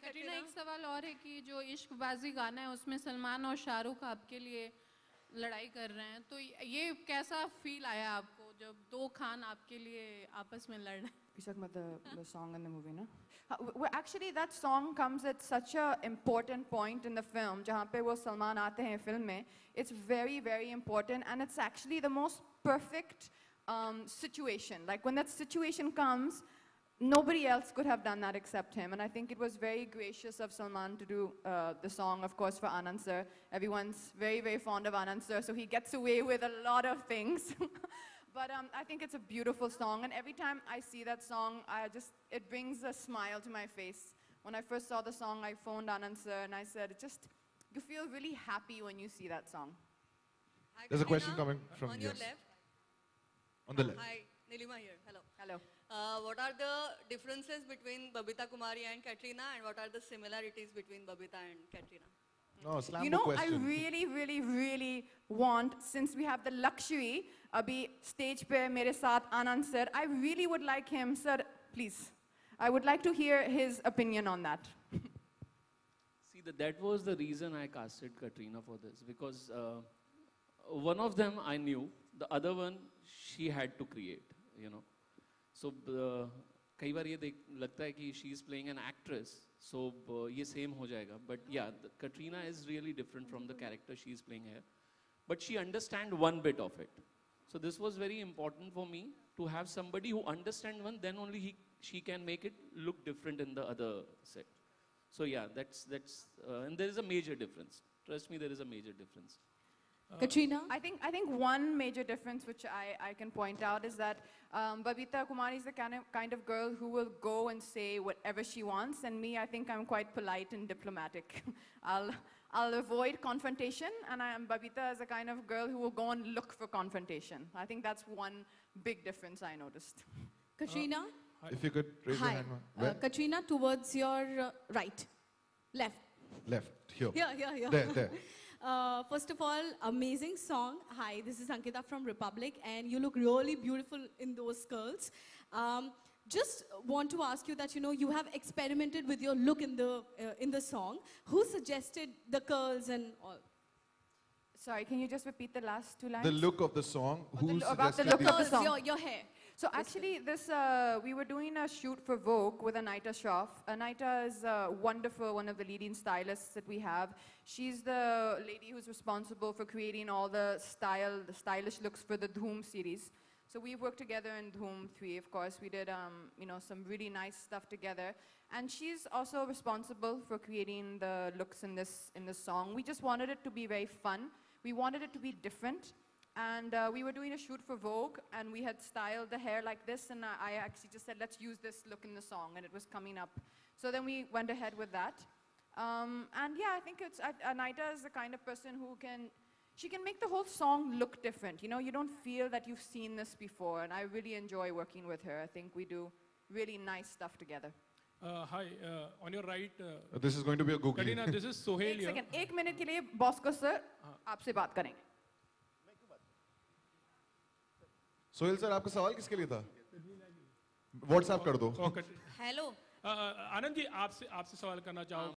कटरीना, एक सवाल और है कि जो इश्कबाजी गाना है उसमें सलमान और शाहरुख आपके लिए लड़ाई कर रहे हैं, तो ये कैसा फील आया आपको जब दो खान आपके लिए आपस में लड़ रहे हैं? You're talking about the song in the movie, no? Well, actually, that song comes at such a important point in the film. जहाँ पे वो सलमान आते हैं फिल्म में, it's very, very important, and it's actually the most perfect situation. Like when that situation comes, nobody else could have done that except him. And I think it was very gracious of Salman to do the song, of course, for Anand sir. Everyone's very, very fond of Anand sir, so he gets away with a lot of things. But I think it's a beautiful song, and every time I see that song, it brings a smile to my face. When I first saw the song, I phoned Anand sir, and I said, you feel really happy when you see that song. Hi, There's a question coming from on your left. On the left. Hi, Nilima here. Hello. Hello. What are the differences between Babita Kumari and Katrina, and what are the similarities between Babita and Katrina? No, slam you know, question. I really, really, really want, since we have the luxury, abhi stage pe mere saath Anand sir, I really would like him, sir, please. I would like to hear his opinion on that. See, that was the reason I casted Katrina for this, because one of them I knew, the other one she had to create, you know. So, कई बार ये लगता है कि she is playing an actress, so ये same हो जाएगा. But yeah, Katrina is really different from the character she is playing here. But she understands one bit of it. So this was very important for me to have somebody who understands one, then only she can make it look different in the other set. So yeah, that's and there is a major difference. Trust me, there is a major difference. Katrina? I think one major difference which I can point out is that Babita Kumari is the kind of girl who will go and say whatever she wants, and me, I think I'm quite polite and diplomatic. I'll avoid confrontation, and Babita is the kind of girl who will go and look for confrontation. I think that's one big difference I noticed. Katrina? If you could raise your hand. Katrina, towards your right. Left. Left, here. Yeah. There. First of all, amazing song. Hi, this is Ankita from Republic, and you look really beautiful in those curls. Just want to ask you that, you know, you have experimented with your look in the song. Who suggested the curls and all? Sorry, can you just repeat the last two lines? The look of the song. Who about the suggested look the of the song. Your hair. So actually, we were doing a shoot for Vogue with Anita Shroff. Anita is wonderful, one of the leading stylists that we have. She's the lady who's responsible for creating all the stylish looks for the Dhoom series. So we worked together in Dhoom 3, of course. We did, you know, some really nice stuff together. And she's also responsible for creating the looks in this song. We just wanted it to be very fun. We wanted it to be different. And we were doing a shoot for Vogue, and we had styled the hair like this, and I actually just said, let's use this look in the song, and it was coming up. So then we went ahead with that. And yeah, I think Anita is the kind of person who she can make the whole song look different. You know, you don't feel that you've seen this before, and I really enjoy working with her. I think we do really nice stuff together. Hi, on your right. This is going to be a Google. Katrina, this is Sohail here. एक minute के लिए boss को sir आपसे बात करेंगे. Sohail sir, आपका सवाल किसके लिए था? व्हाट्सएप कर दो. Hello. आनंद जी, आपसे सवाल करना चाहूँ.